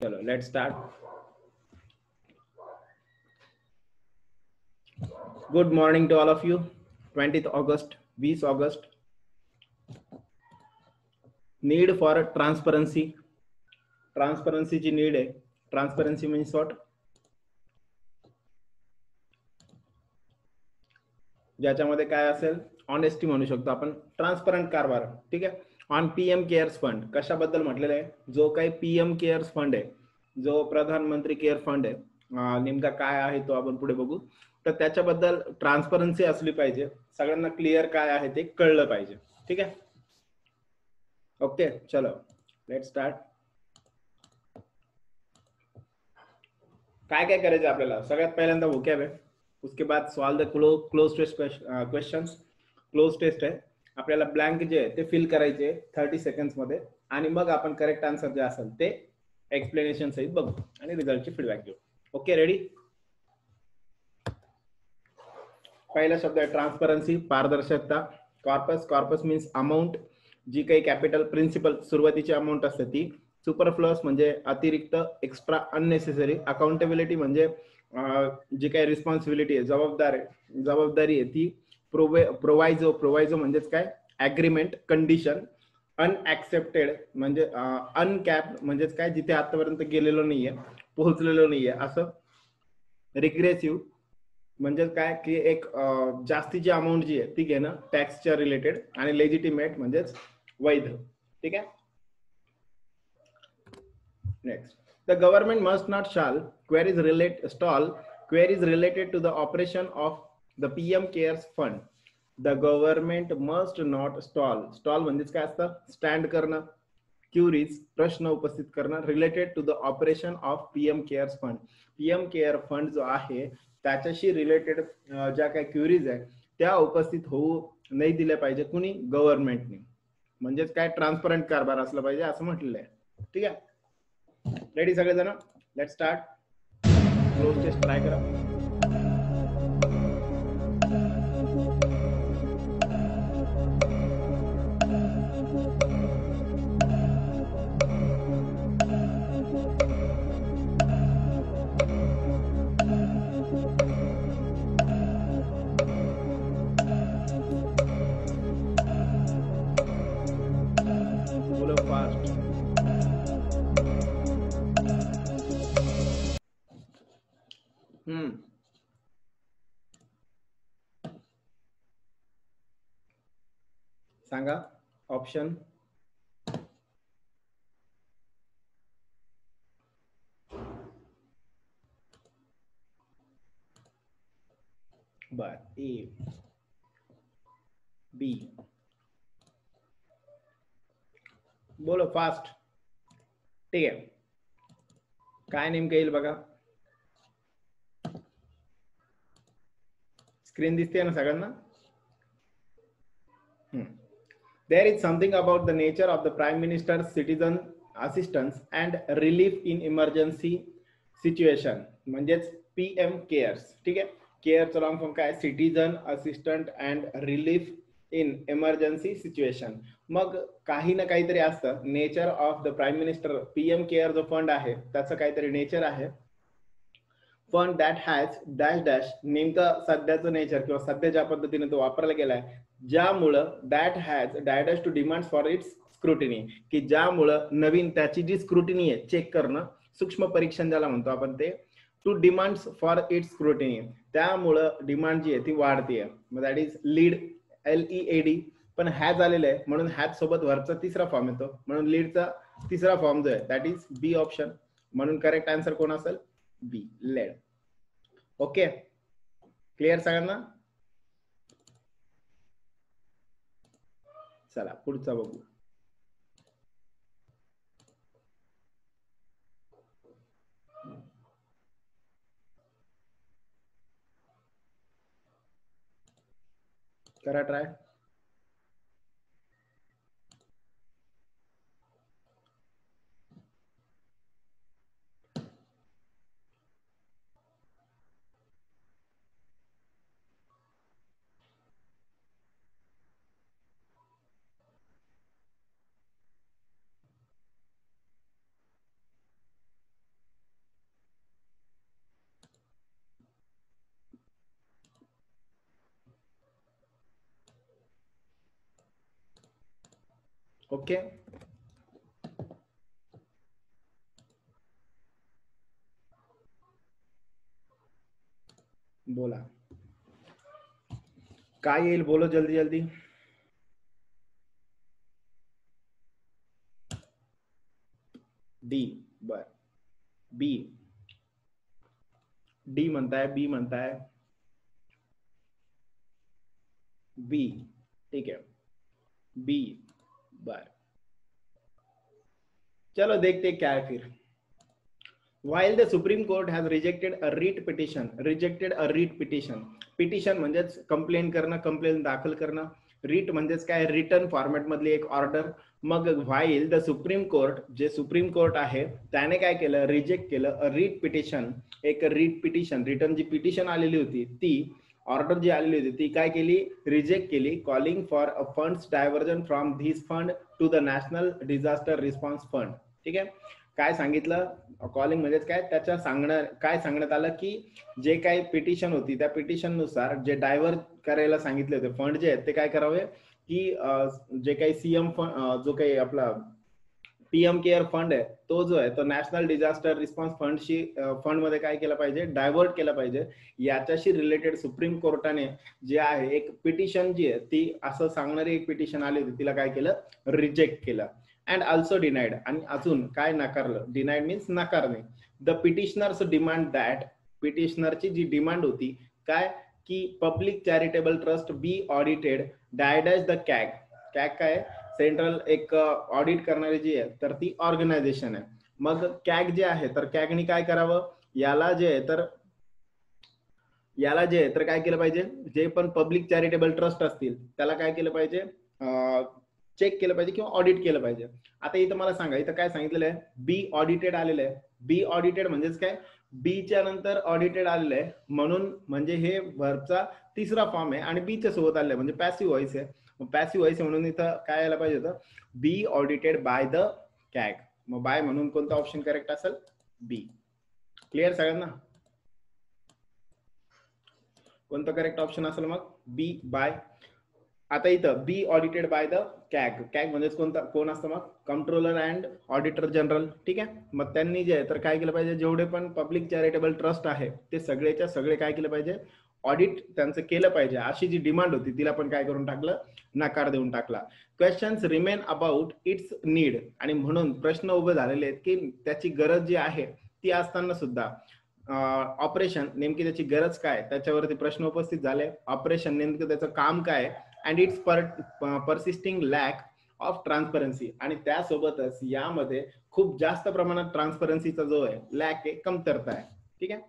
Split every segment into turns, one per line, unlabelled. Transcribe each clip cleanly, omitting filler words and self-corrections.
चलो let's start. Good morning to all of you. 20th August, 20 August. Need for transparency. ट्रान्सपरन्सीची need आहे. Transparency means what? ज्याच्यामध्ये काय असेल, ऑनेस्टी म्हणू शकतो आपण, ट्रान्सपरंट कारभार. ठीक आहे. ऑन पीएम केअर्स फंड कशाबद्दल म्हटलेलं आहे? जो काही पीएम केअर्स फंड आहे, जो प्रधानमंत्री केअर फंड आहे, नेमका काय आहे तो आपण पुढे बघू. तर त्याच्याबद्दल ट्रान्सपरन्सी असली पाहिजे, सगळ्यांना क्लिअर काय आहे ते कळलं पाहिजे. ठीक आहे. ओके, चलो लेट स्टार्ट. काय काय करायचं आपल्याला? सगळ्यात पहिल्यांदा व्होकॅब आहे, उसके बाद solve the cloze test questions. Cloze test आहे, आपल्याला ब्लँक जे आहे ते फिल करायचे 30 सेकंड्स मध्ये, आणि मग आपण करेक्ट आन्सर जे असेल ते एक्सप्लेनेशन सहित बघू आणि रिझल्टची फीडबॅक घेऊ. Okay, ready? पहिला शब्द आहे ट्रान्सपरन्सी, पारदर्शकता. कॉर्पस, कॉर्पस मीन्स अमाऊंट, जी काही कॅपिटल प्रिन्सिपल सुरुवातीची अमाऊंट असते ती. सुपरफ्लस म्हणजे अतिरिक्त, एक्स्ट्रा, अननेसेसरी. अकाउंटेबिलिटी म्हणजे जी काही रिस्पॉन्सिबिलिटी आहे, जबाबदारी आहे ती. प्रोवायझो, प्रोवायझो म्हणजेच काय? Agreement, condition. अनऍक्सेप्टेड म्हणजे अनकॅप म्हणजेच काय? जिथे आतापर्यंत गेलेलो नाहीये, पोहोचलेलो नाहीये असं. रिग्रेसिव्ह म्हणजे काय की एक जास्तीची अमाऊंट जी आहे ती घेणं टॅक्सच्या रिलेटेड. आणि लेजिटिमेट म्हणजेच वैध. ठीक आहे. Next, the government must not शाल queries related to the operation of the PM cares fund. The government must not stall म्हणजेच काय असतं? स्टँड करणं. क्युरीज प्रश्न उपस्थित करणं related to the operation of PM cares fund. PM care fund जो आहे त्याच्याशी रिलेटेड ज्या काही क्युरीज आहेत त्या उपस्थित होऊ नाही दिल्या पाहिजे. कुणी? गव्हर्नमेंटने. म्हणजेच काय? ट्रान्सपरंट कारभार असला पाहिजे असं म्हटलेलं आहे. ठीक आहे. रेडी सगळेजण? Let start. Cloze test try करा. बोलो फास्ट. सांगा ऑप्शन. बर, ए, बी. बोलो फास्ट. ठीक आहे. काय नेमकं येईल बघा. स्क्रीन दिसते ना सगळ्यांना? There is something about the nature of the Prime Minister's citizen assistance and relief in emergency situation. म्हणजेच PM cares. ठीक आहे. केअरचं लॉंग फॉर्म काय? Citizen assistant and relief in emergency situation. मग काही ना काहीतरी असतं. Nature of the prime minister, PM care जो फंड आहे त्याचं काहीतरी नेचर आहे. Fund that has dash dash, नेमकं सध्याचं नेचर किंवा सध्या ज्या पद्धतीने तो वापरला गेलाय, ज्यामुळं that has dash to demand for its scrutiny, की ज्यामुळं नवीन त्याची जी स्क्रुटिनी आहे, चेक करणं, सूक्ष्म परीक्षण ज्याला म्हणतो आपण ते, to demand for its scrutiny, त्यामुळं डिमांड जी आहे ती वाढतीये. That is lead, LEAD. पण हॅज आलेलं आहे म्हणून हॅज सोबत वरचा तिसरा फॉर्म येतो, म्हणून लीडचा तिसरा फॉर्म जो आहे दॅट इज बी ऑप्शन. म्हणून करेक्ट आन्सर कोण असेल? बी, लेड. ओके, क्लिअर सगळ्यांना? चला पुढचा बघू. करा ट्राय. ओके, बोला काय येईल, बोलो जल्दी जल्दी. डी. बर, बी. डी म्हणताय, बी म्हणताय, बी. ठीक है, बी. बर, चलो देखते क्या है फिर. While the Supreme Court has rejected a writ petition, petition म्हणजेच कंप्लेन करणं, कंप्लेन दाखल करणं. रीट म्हणजेच काय, रिटर्न फॉर्मॅट मधली एक ऑर्डर. मग व्हाईल द सुप्रीम कोर्ट, जे सुप्रीम कोर्ट आहे त्याने काय केलं, रिजेक्ट केलं अ रीट पिटिशन, एक रीट पिटिशन, रिटर्न जी पिटिशन आलेली होती ती ऑर्डर जी आलेली होती ती काय केली, रिजेक्ट केली. Calling for a funds diversion from this fund to the national disaster response fund. ठीक आहे, काय सांगितलं, कॉलिंग म्हणजेच काय, त्याच्या काय सांगण्यात आलं की जे काही पिटिशन होती त्या पिटिशन नुसार जे डायव्हर्ट करायला सांगितले होते फंड जे आहेत ते काय करावे, की जे काही सीएम जो काही आपला पीएम केअर फंड आहे तो जो आहे तो नॅशनल डिझास्टर रिस्पॉन्स फंड मध्ये काय केलं पाहिजे, डायव्हर्ट केलं पाहिजे. याच्याशी रिलेटेड सुप्रीम कोर्टाने जे आहे एक पिटिशन जी आहे ती असं सांगणारी एक पिटिशन आली होती, तिला काय केलं, रिजेक्ट केलं. अँड ऑल्सो डिनाइड, आणि अजून काय नकारलं, डिनाइड मीन्स नाकारणे. द पिटिशनर्स डिमांड दॅट, पिटिशनरची जी डिमांड होती काय, की public charitable trust be audited डायडॅश द कॅग. कॅग काय, सेंट्रल एक ऑडिट करणारी जी आहे तर ती ऑर्गनायझेशन आहे. मग कॅग जे आहे तर कॅगनी काय करावं, याला जे आहे तर काय केलं पाहिजे, जे पण पब्लिक चॅरिटेबल ट्रस्ट असतील त्याला काय केलं पाहिजे, चेक केलं पाहिजे किंवा ऑडिट केलं पाहिजे. आता इथं मला सांगा, इथं काय सांगितलेलं आहे, बी ऑडिटेड आलेलं आहे. बी ऑडिटेड म्हणजेच काय, बीच्या नंतर ऑडिटेड आलेलं आहे म्हणून म्हणजे हे व्हर्बचा तिसरा फॉर्म आहे आणि बीच्या सोबत आलेलं आहे म्हणजे पॅसिव्ह व्हॉइस आहे. पॅसिव्ह व्हॉइस म्हणून इथं काय यायला पाहिजे होतं, बी ऑडिटेड बाय द कॅग. मग बाय म्हणून कोणता ऑप्शन करेक्ट असेल, बी. क्लिअर सगळ्यांना, कोणतं करेक्ट ऑप्शन असेल मग, बी, बाय. आता इथं बी audited by the CAG, CAG म्हणजेच कोण असतं मग, कंट्रोलर अँड ऑडिटर जनरल. ठीक आहे, मग त्यांनी जे आहे तर काय केलं पाहिजे, जेवढे पण पब्लिक चॅरिटेबल ट्रस्ट आहे ते सगळेच्या सगळे काय केलं पाहिजे, ऑडिट त्यांचं केलं पाहिजे. अशी जी डिमांड होती तिला पण काय करून टाकलं, नकार देऊन टाकला. Questions remain about it's need, आणि म्हणून प्रश्न उभे झालेले आहेत की त्याची गरज जी आहे ती असताना सुद्धा ऑपरेशन नेमकी त्याची गरज काय, त्याच्यावरती प्रश्न उपस्थित झाले. ऑपरेशन नेमकं त्याचं काम काय, and it's persisting lack of transparency, आणि त्यासोबतच यामध्ये खूप जास्त प्रमाणात ट्रान्सपरन्सीचा जो आहे लॅक आहे, कमतरता आहे. ठीक आहे,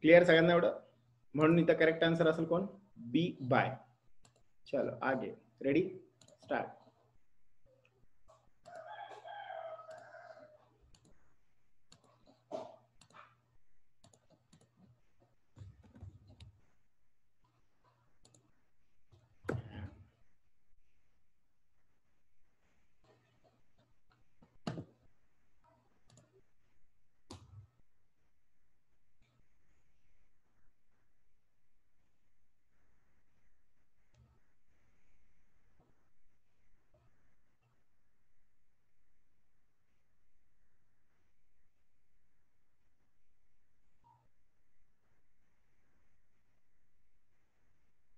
क्लिअर सगळ्यांना एवढं, म्हणून इथं करेक्ट आन्सर असेल कोण, बी, बाय. चलो आगे, रेडी, स्टार्ट.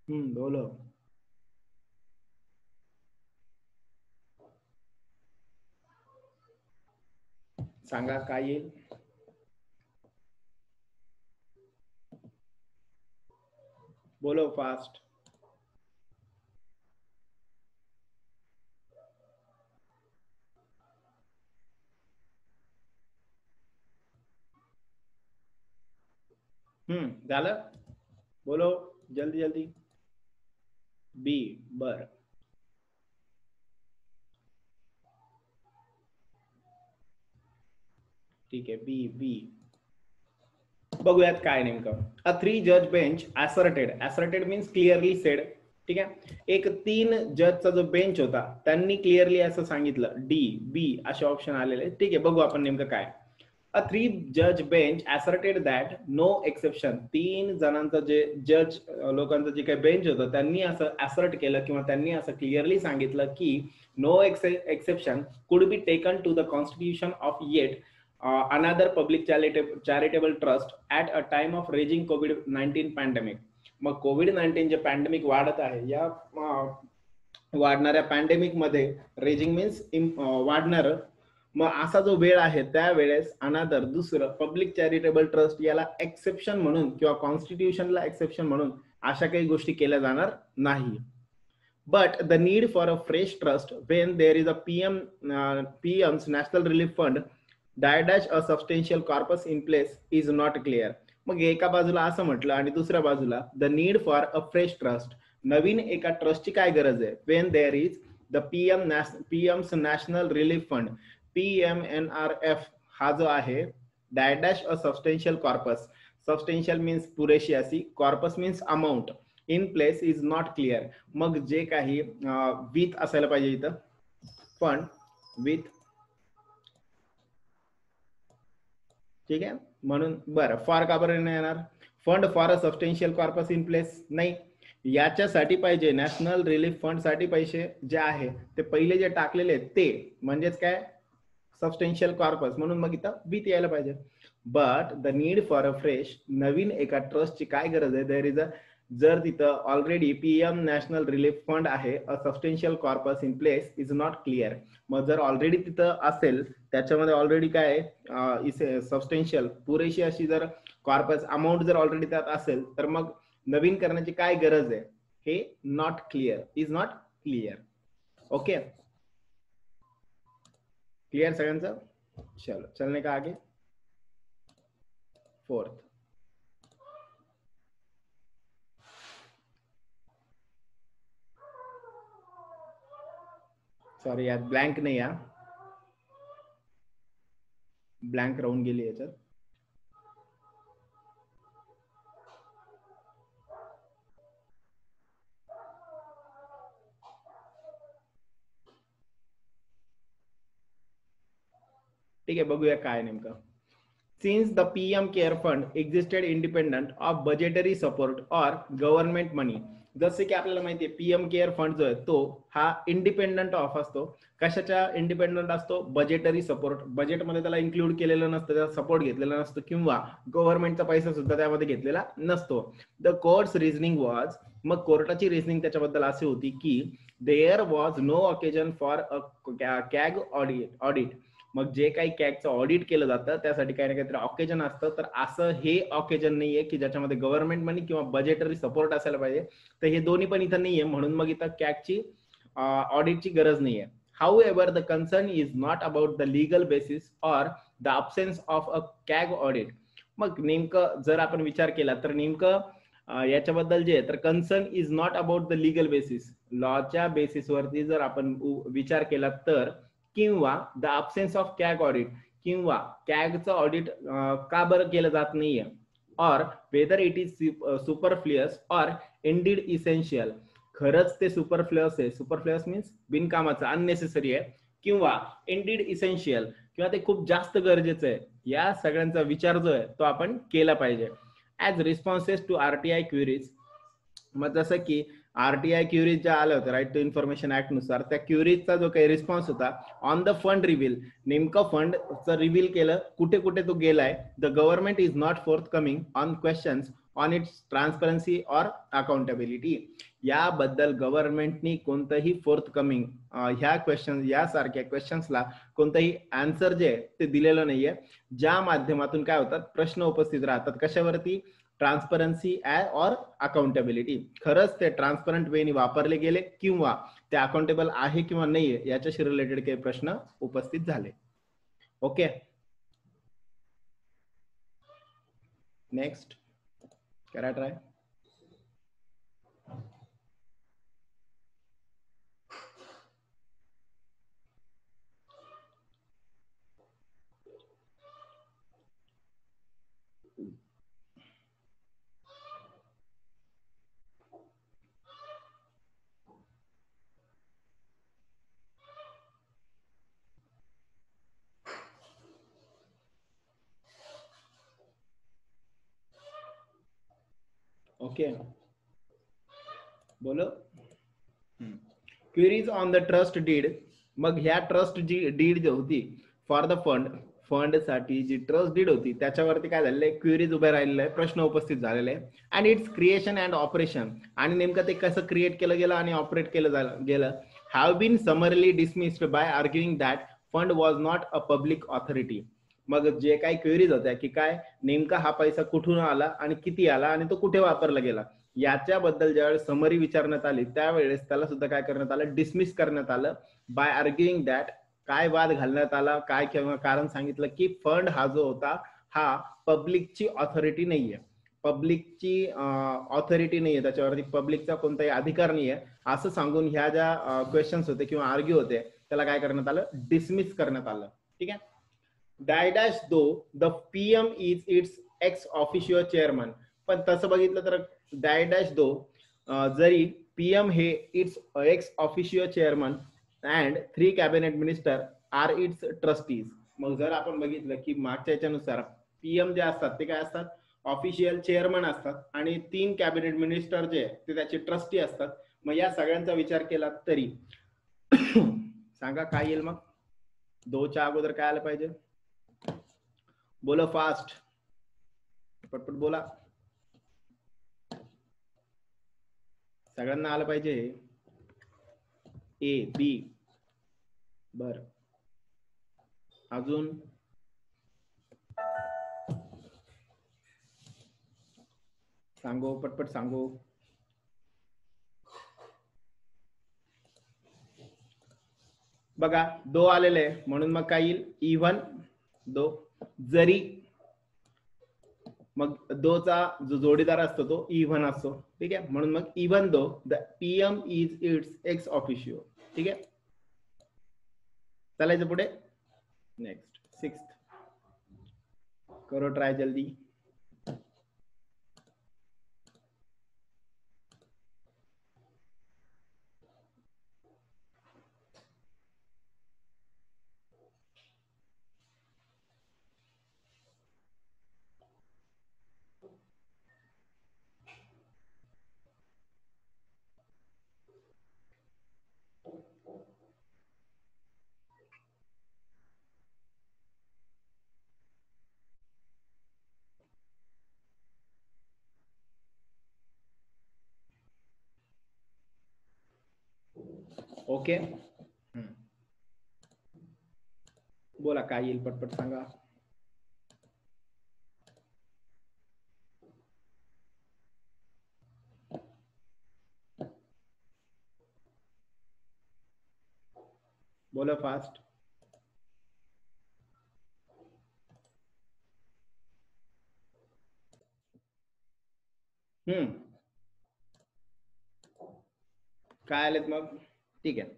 बोलो, सांगा काय येईल, बोलो फास्ट. झालं, बोलो जल्दी जल्दी. बी, बर, ठीक आहे, बी, बी. बघूयात काय नेमकं. अ 3 जज बेंच ऍसर्टेड मीन्स क्लिअरली सेड. ठीक आहे, एक 3 जजचा जो बेंच होता त्यांनी क्लिअरली असं सांगितलं, डी, बी असे ऑप्शन आलेले. ठीक आहे, बघू आपण नेमकं काय. A three-judge bench asserted that no exception. तीन जणांचं जे जज लोकांचं जे काही बेंच होतं त्यांनी असं असर्ट केलं किंवा त्यांनी असं क्लिअरली सांगितलं की no exception could be taken to the constitution of yet another public charitable trust at a time of raging COVID-19 pandemic. मग COVID-19 जे पॅन्डेमिक वाढत आहे या वाढणाऱ्या पॅन्डेमिक मध्ये रेजिंग मीन्स वाढणार मग असा जो वेळ आहे त्यावेळेस अनादर दुसरं पब्लिक चॅरिटेबल ट्रस्ट याला एक्सेप्शन म्हणून किंवा कॉन्स्टिट्यूशनला एक्सेप्शन म्हणून अशा काही गोष्टी केल्या जाणार नाही. But the need for a fresh trust when there is a PM's National Relief Fund dash a substantial corpus in place is not clear. मग एका बाजूला असं म्हटलं आणि दुसऱ्या बाजूला the need for a fresh trust नवीन एका ट्रस्टची काय गरज आहे when there is the PM's National Relief Fund PMNRF हा जो आहे dash a substantial corpus. Substantial means पुरेशी अशी, corpus means amount. In place is not clear. मग जे काही विथ असायला पाहिजे इथं फंड विथ, ठीक आहे. म्हणून बरं फॉर का बरं नाही येणार fund for a substantial corpus in place नाही, याच्यासाठी पाहिजे नॅशनल रिलीफ फंड साठी पैसे जे आहे ते पहिले जे टाकलेले आहेत ते म्हणजेच काय सबस्टेन्शियल कॉर्पस, म्हणून मग इथं विथ यायला पाहिजे. But the need for a fresh नवीन एका ट्रस्टची काय गरज आहे देर इज अ जर तिथं already PM national relief fund आहे a substantial corpus in place is not clear. मग जर ऑलरेडी तिथं असेल त्याच्यामध्ये ऑलरेडी काय सबस्टेन्शियल पुरेशी अशी जर कॉर्पस अमाऊंट जर ऑलरेडी त्यात असेल तर मग नवीन करण्याची काय गरज आहे हे not clear is not clear. Okay clear सगळ्यांचं. चलो चलने का आगे. फोर्थ सॉरी यात ब्लँक नाही, या ब्लँक राहून गेली याच्यात. ठीक आहे बघूया काय नेमकं. Since the PM Care Fund existed independent of budgetary support or government money. जसे की आपल्याला माहिती आहे पीएम केअर फंड जो आहे तो हा इंडिपेंडंट ऑफ असतो. कशाच्या इंडिपेंडंट असतो बजेटरी सपोर्ट, बजेटमध्ये त्याला इन्क्लूड केलेलं नसतं, त्याचा सपोर्ट घेतलेला नसतो किंवा गव्हर्नमेंटचा पैसा सुद्धा त्यामध्ये घेतलेला नसतो. द कोर्ट्स रिझनिंग वॉज, मग कोर्टाची रिझनिंग त्याच्याबद्दल अशी होती की there was no occasion for a CAG audit. मग जे काही कॅगचं ऑडिट केलं जातं त्यासाठी काही ना काहीतरी ऑकेजन असतं, तर असं हे ऑकेजन नाहीये की ज्याच्यामध्ये गव्हर्नमेंट मनी किंवा बजेटरी सपोर्ट असायला पाहिजे, तर हे दोन्ही पण इथं नाहीये, म्हणून मग इथं कॅगची ऑडिटची गरज नाहीये. However, the concern is not about the legal basis or the absence of a CAG audit. मग नेमकं जर आपण विचार केला तर नेमकं याच्याबद्दल जे तर concern is not about the legal basis, लॉच्या बेसिसवरती जर आपण विचार केला तर, किंवा the absence of CAG audit, किंवा कॅगचं ऑडिट का बरं केलं जात नाहीये, और वेदर इट इज सुपरफ्लुअस और इंडीड इसेन्शियल, खरंच ते सुपरफ्लुअस आहे, सुपरफ्लुअस मीन्स बिनकामाचं अननेसेसरी आहे, किंवा इंडीड इसेन्शियल किंवा ते खूप जास्त गरजेचं आहे, या सगळ्यांचा विचार जो आहे तो आपण केला पाहिजे. As responses to RTI queries, मग जसं की आरटीआय क्युरीज ज्या आल्या होत्या राईट टू इन्फॉर्मेशन ऍक्ट नुसार, त्या क्युरीजचा जो काही रिस्पॉन्स होता ऑन द फंड रिव्हील, नेमकं फंडचं रिव्हील केलं कुठे कुठे तो गेलाय. The government is not fourth coming on questions on it's transparency or accountability, याबद्दल गव्हर्नमेंटनी कोणतंही फोर्थ कमिंग ह्या क्वेश्चन यासारख्या क्वेश्चन्सला कोणतंही आन्सर जे आहे ते दिलेलं नाहीये, ज्या माध्यमातून काय होतात प्रश्न उपस्थित राहतात कशावरती, ट्रान्सपरन्सी और अकाउंटेबिलिटी, खरंच ते ट्रान्सपरंट वेनी वापरले गेले किंवा ते अकाउंटेबल आहे किंवा नाहीये याच्याशी रिलेटेड काही प्रश्न उपस्थित झाले. ओके नेक्स्ट करा ट्राय. ओके, बोलो. Queries on the trust deed. मग ह्या ट्रस्ट जी डीड जी होती फॉर द फंड साठी जी ट्रस्ट डीड होती त्याच्यावरती काय झालेलं आहे, क्वेरीज उभे राहिलेले आहे, प्रश्न उपस्थित झालेले आहे. And it's creation and operation, आणि नेमकं ते कसं क्रिएट केलं गेलं आणि ऑपरेट केलं गेलं, have been summarily dismissed by arguing that fund was not a public authority. मग जे काही क्वेरीज होत्या की काय नेमका हा पैसा कुठून आला आणि किती आला आणि तो कुठे वापरला गेला, याच्याबद्दल ज्यावेळेस समरी विचारण्यात आली त्यावेळेस त्याला सुद्धा काय करण्यात आलं, डिसमिस करण्यात आलं बाय आर्ग्युइंग दॅट. काय वाद घालण्यात आला, काय किंवा कारण सांगितलं की फंड हा जो होता हा पब्लिकची ऑथॉरिटी नाहीये, पब्लिकची ऑथॉरिटी नाहीये, त्याच्यावरती पब्लिकचा कोणताही अधिकार नाहीये, असं सांगून ह्या ज्या क्वेश्चन्स होते किंवा आर्ग्यू होते त्याला काय करण्यात आलं, डिसमिस करण्यात आलं. ठीक आहे. डायडॅश though the PM is its ex official chairman. पण तसं बघितलं तर डायडॅश दो जरी पीएम हे its ex official chairman and 3 cabinet minister are its trustees. मग जर आपण बघितलं की मागच्या याच्यानुसार पीएम जे असतात ते काय असतात, ऑफिशियल चेअरमन असतात आणि 3 कॅबिनेट मिनिस्टर जे ते त्याचे ट्रस्टी असतात. मग या सगळ्यांचा विचार केला तरी सांगा काय येईल मग, दोच्या अगोदर काय आलं पाहिजे, बोला फास्ट, पटपट बोला, सगळ्यांना आलं पाहिजे. ए बी, बर अजून सांगो, पटपट सांगो. बघा दो आलेले आहे म्हणून मग काय येईल, इव्हन दो. जरी, मग दोचा जो जोडीदार असतो तो इव्हन असतो. ठीक आहे, म्हणून मग even though the PM is its ex officio. ठीक आहे, चालायचं पुढे. नेक्स्ट 6th, करो ट्राय जल्दी. ओके, बोला काय येईल, पटपट सांगा. बोला फास्ट. काय आलेत मग, ठीक आहे.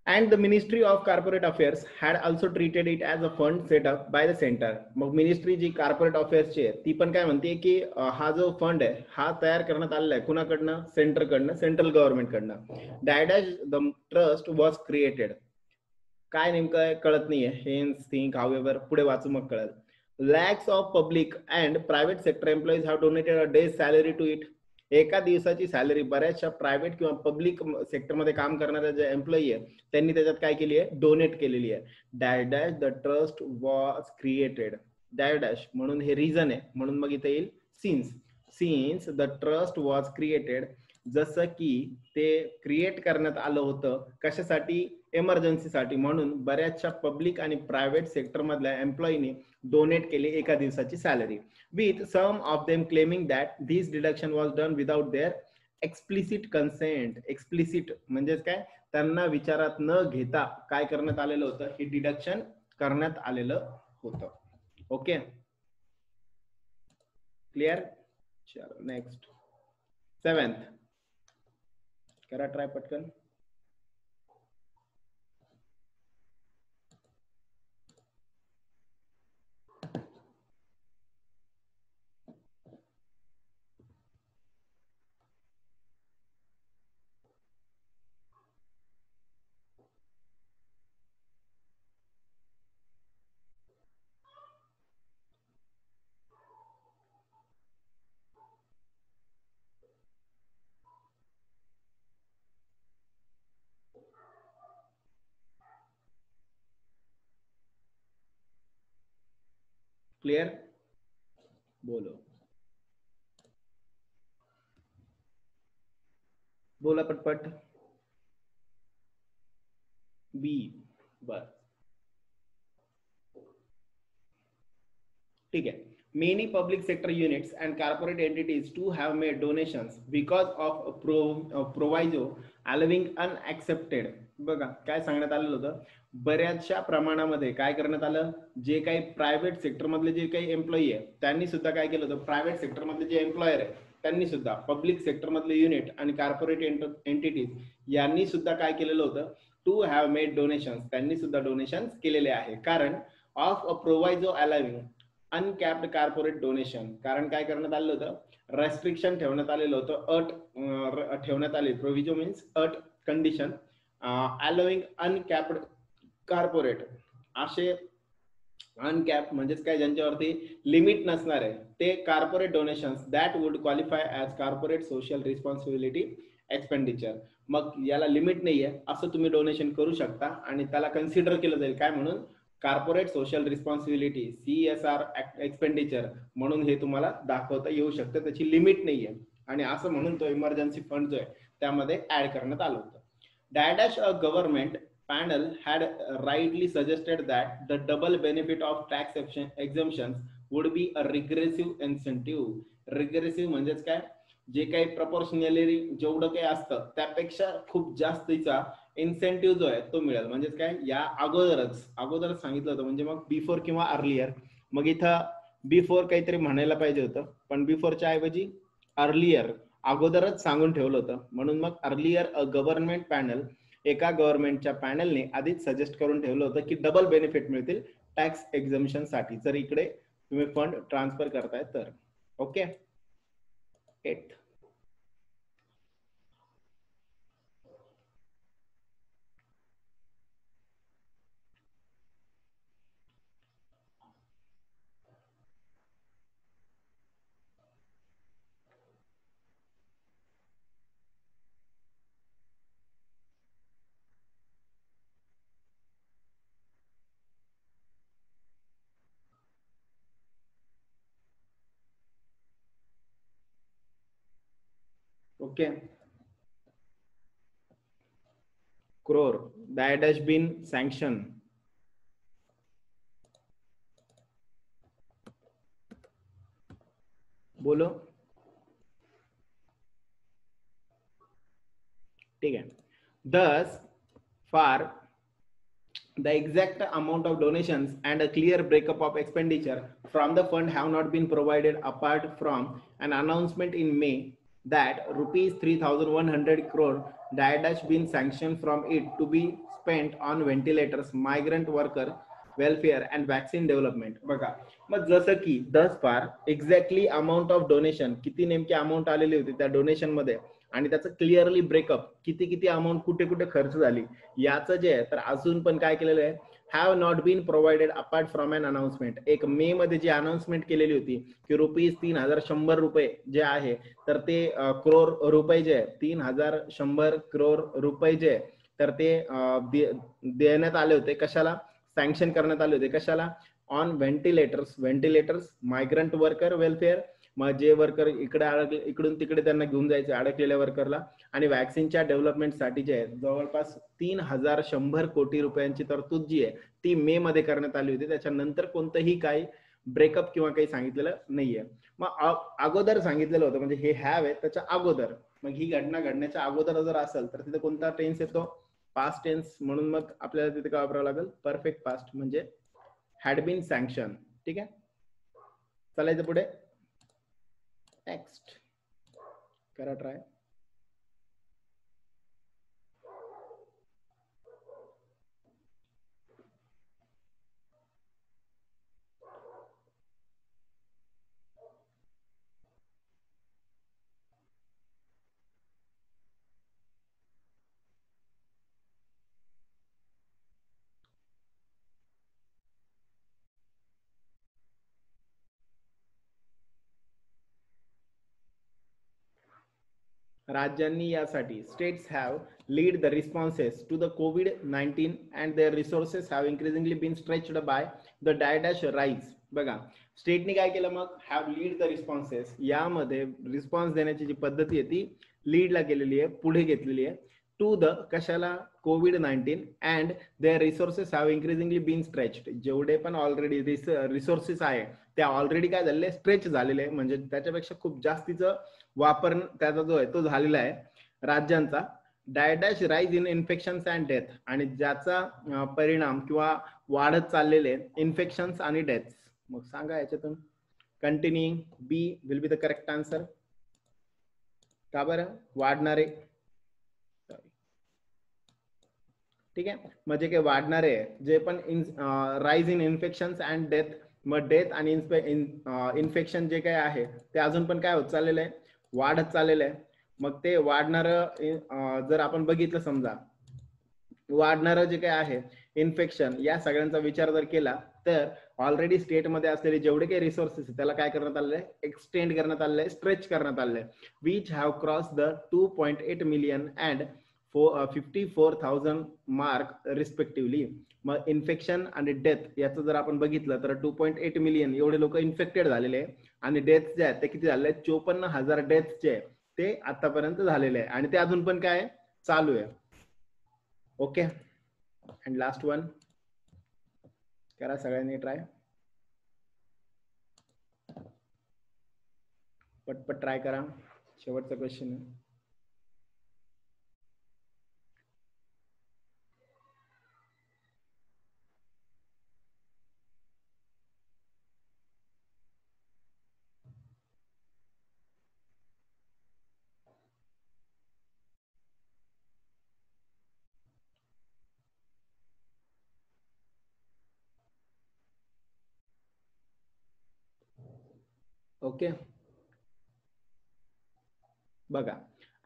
And the Ministry of Corporate Affairs had also treated it as a fund set up by the center. मग मिनिस्ट्री जी कॉर्पोरेट अफेअर्सची आहे ती पण काय म्हणते की हा जो फंड आहे हा तयार करण्यात आलेला आहे कुणाकडनं, सेंटरकडनं, सेंट्रल गव्हर्नमेंटकडनं. डायडॅश द ट्रस्ट वॉज क्रिएटेड. काय नेमकं कळत नाहीये, हेन्स थिंक हाऊएव्हर, पुढे वाचू मग कळेल. Lakhs of public and private sector employees have donated a day's salary to it. एका दिवसाची सॅलरी बऱ्याचशा प्रायव्हेट किंवा पब्लिक सेक्टरमध्ये काम करणाऱ्या जे एम्प्लॉई आहे त्यांनी त्याच्यात काय केली आहे, डोनेट केलेली आहे. डायडॅश द ट्रस्ट वॉज क्रिएटेड. डायडॅश म्हणून हे रिझन आहे, म्हणून मग इथे येईल since the trust was created. जसं की ते क्रिएट करण्यात आलं होतं कशासाठी, इमर्जन्सीसाठी, म्हणून बऱ्याचशा पब्लिक आणि प्रायव्हेट सेक्टर मधल्या एम्प्लॉईनी डोनेट केली एका दिवसाची salary. With some of them claiming that this deduction was done without their explicit consent. Explicit म्हणजेच काय, त्यांना विचारात न घेता काय करण्यात आलेलं होतं, हे डिडक्शन करण्यात आलेलं होतं. Okay, clear. चलो नेक्स्ट 7th, करा ट्राय पटकन. क्लियर? बोलो बोला पटपट. बी. बर, ठीक आहे. Many public sector units and corporate entities too have made donations because of proviso allowing unaccepted. बघा काय सांगण्यात आलेलं होतं, बऱ्याचशा प्रमाणामध्ये काय करण्यात आलं, जे काही प्रायव्हेट सेक्टर मधले जे काही एम्प्लॉई आहे त्यांनी सुद्धा काय केलं होतं, प्रायव्हेट सेक्टर मधले जे एम्प्लॉयर आहे त्यांनी सुद्धा पब्लिक सेक्टर मधले युनिट आणि कॉर्पोरेट एंटिटीज यांनी सुद्धा काय केलेलं होतं, टू हॅव मेड डोनेशन्स, त्यांनी सुद्धा डोनेशन्स केलेले आहे. कारण of a proviso allowing uncapped corporate donation, कारण काय करण्यात आलेलं होतं, रेस्ट्रिक्शन ठेवण्यात आलेलं होतं, अट ठेवण्यात आले. प्रोव्हिजो मीन्स अट, कंडिशन, अलाविंग अनकॅप्ड कॉर्पोरेट, असे अनकॅप म्हणजेच काय, ज्यांच्यावरती लिमिट नसणार आहे ते corporate donations that would qualify as corporate social responsibility expenditure. मग याला लिमिट नाहीये असं तुम्ही डोनेशन करू शकता आणि त्याला कन्सिडर केलं जाईल काय म्हणून, corporate social responsibility CSR expenditure म्हणून हे तुम्हाला दाखवता येऊ शकतं. त्याची लिमिट नाहीये आणि असं म्हणून तो इमर्जन्सी फंड जो आहे त्यामध्ये ऍड करण्यात आलं होतं. Dash a government panel had rightly suggested that the double benefit of tax exemptions would be a regressive incentive. Regressive म्हणजेच काय, जे काही प्रपोर्शनली जेवढं काही असतं त्यापेक्षा खूप जास्तीचा इन्सेंटिव्ह जो आहे तो मिळेल. म्हणजेच काय, या अगोदरच सांगितलं होतं, म्हणजे मग बिफोर किंवा अर्लियर. मग इथं बिफोर काहीतरी म्हणायला पाहिजे होतं, पण बिफोरच्या ऐवजी अर्लियर, अगोदरच सांगून ठेवलं होतं. म्हणून मग अर्लियर अ गव्हर्नमेंट पॅनल, एका गव्हर्नमेंटच्या पॅनलने आधीच सजेस्ट करून ठेवलं होतं की डबल बेनिफिट मिळतील टॅक्स एक्झम्पशन साठी जर इकडे तुम्ही फंड ट्रान्सफर करताय तर. Okay. 8th okay, crore that has been sanctioned. बोलो, ठीक है. Thus far the exact amount of donations and a clear breakup of expenditure from the fund have not been provided apart from an announcement in May that rupees 3,100 crore dash been sanctioned from it to be spent on ventilators, migrant worker welfare and vaccine development. बघा, मग जसं की दस फार exactly amount of donation किती नेमकी amount आलेली होती त्या डोनेशन मध्ये आणि त्याचं क्लिअरली ब्रेकअप किती किती अमाऊंट कुठे कुठे खर्च झाली याचं जे आहे तर अजून पण काय केलेलं आहे, have not been provided apart from an announcement. एक मे मध्ये जी अनाउन्समेंट केलेली होती की ₹3,100 जे आहे तर ते करोड रुपये जे आहे 3,100 करोड रुपये जे आहे तर ते देण्यात आले होते. कशाला सँक्शन करण्यात आले होते, कशाला, on ventilators, migrant worker welfare, मग जे वर्कर इकडे अडकले इकडून तिकडे त्यांना घेऊन जायचे अडकलेल्या वर्करला, आणि वॅक्सिनच्या डेव्हलपमेंटसाठी जे आहे जवळपास 3,100 कोटी रुपयांची तरतूद जी आहे ती मे मध्ये करण्यात आली होती. त्याच्यानंतर कोणतंही काही ब्रेकअप किंवा काही सांगितलेलं नाहीये. मग अगोदर सांगितलेलं होतं म्हणजे हे हॅव आहे त्याच्या अगोदर, मग ही घटना घडण्याच्या अगोदर जर असेल तर तिथे कोणता टेन्स येतो, पास्ट टेन्स. म्हणून मग आपल्याला तिथे काय वापरावं लागेल, परफेक्ट पास्ट म्हणजे हॅड बीन सँक्शन. ठीक आहे, चालायचं पुढे. नेक्स्ट करा ट्राय. राज्यांनी यासाठी states have lead the responses to the COVID-19 and their resources have increasingly been stretched by the dash rise. बघा स्टेटने काय केलं मग, हॅव लीड द रिस्पॉन्सेस, यामध्ये रिस्पॉन्स देण्याची जी पद्धती आहे ती लीडला केलेली आहे, पुढे घेतलेली आहे. टू द कशाला, COVID-19 and their resources have increasingly been stretched, जेवढे पण ऑलरेडी रिसोर्सेस आहे त्या ऑलरेडी काय झालेले, स्ट्रेच झालेले आहे, म्हणजे त्याच्यापेक्षा खूप जास्तीचं वापर त्याचा जो आहे तो झालेला आहे राज्यांचा. डायडॅश rise in infections and death, आणि ज्याचा परिणाम किंवा वाढत चाललेले इन्फेक्शन्स आणि डेथ्स. मग सांगा याच्यातून, continuing B will be the correct answer. का बरं, वाढणारे, ठीक आहे, म्हणजे काय वाढणारे जे पण rise in infections and death, मग डेथ आणि इन्फेक्शन जे काय आहे ते अजून पण काय होत चाललेलं आहे, वाढत चाललेलं आहे. मग ते वाढणारं जर आपण बघितलं, समजा वाढणारं जे काय आहे इन्फेक्शन, या सगळ्यांचा विचार जर केला तर ऑलरेडी स्टेटमध्ये असलेले जेवढे काही रिसोर्सेस त्याला काय करण्यात आलेलं आहे, एक्सटेंड करण्यात आलेलं आहे, स्ट्रेच करण्यात आलेलं आहे. Which have cross the 2.8 million and 54,000 mark respectively. मग इन्फेक्शन आणि डेथ याचं जर आपण बघितलं तर 2.8 मिलियन एवढे लोक इन्फेक्टेड झालेले आहे, आणि डेथ जे आहेत ते किती झालेले आहेत, 54,000 डेथ जे आहे ते आतापर्यंत झालेले आहे, आणि ते अजून पण काय चालू आहे. ओके, अँड लास्ट वन करा सगळ्यांनी ट्राय, पटपट ट्राय करा, शेवटचा क्वेश्चन आहे. ओके, बघा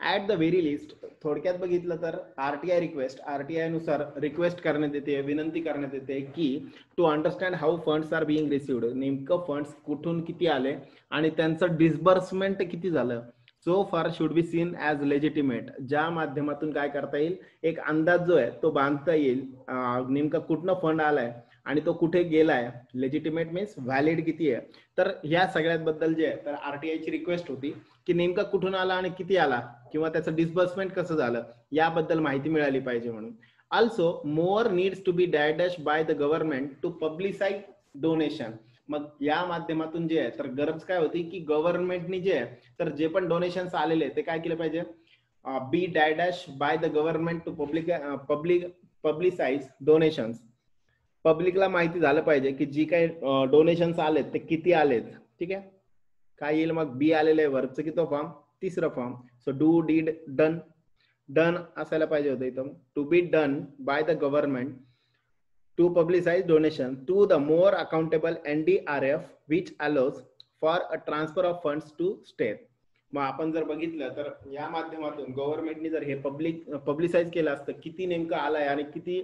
ऍट द व्हेरी लिस्ट, थोडक्यात बघितलं तर आरटीआय नुसार रिक्वेस्ट करण्यात येते, विनंती करण्यात येते की to understand how funds are being received, नेमकं फंड्स कुठून किती आले आणि त्यांचं डिस्बर्समेंट किती झालं, सो फार should be seen as legitimate, ज्या माध्यमातून काय करता येईल, एक अंदाज जो आहे तो बांधता येईल, नेमका कुठनं फंड आलाय आणि तो कुठे गेलाय, लेजिटिमेट मीन्स व्हॅलिड किती आहे. तर ह्या सगळ्यात बद्दल जे आहे तर आरटीआयची रिक्वेस्ट होती की नेमका कुठून आला आणि किती आला, किंवा त्याचं डिस्बर्समेंट कसं झालं याबद्दल माहिती मिळाली पाहिजे म्हणून. Also more needs to be dash by the government to publicise donation. मग या माध्यमातून जे आहे तर गरज काय होती की गव्हर्नमेंटनी जे आहे तर जे पण डोनेशन्स आलेले ते काय केलं पाहिजे, be dash by the government to publicise donations, पब्लिकला माहिती झालं पाहिजे की जी काही डोनेशन्स आलेत ते किती आलेत. ठीक आहे, काय येईल मग, बी आलेलं आहे वरचं की तो फॉर्म, तिसरं form. So do deed done, done असायला पाहिजे होतं इथं, to be done by the government to publicise donation to the more accountable NDRF which allows for a transfer of funds to state. मग आपण जर बघितलं तर या माध्यमातून गव्हर्नमेंटने जर हे पब्लिसाइज केलं असतं किती नेमकं आलाय आणि किती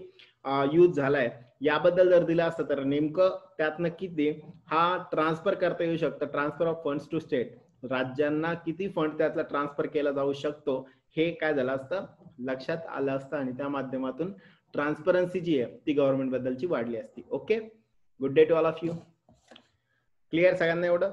यूज झालाय याबद्दल जर दिलं असतं तर नेमकं त्यातनं किती हा ट्रान्सफर करता येऊ शकतं, transfer of funds to state, राज्यांना किती फंड त्यातला ट्रान्सफर केला जाऊ शकतो हे काय झालं असतं लक्षात आलं असतं, आणि त्या माध्यमातून ट्रान्सपरन्सी जी आहे ती गव्हर्नमेंट बद्दलची वाढली असती. Okay, good day to all of you. Clear सगळ्यांना एवढं.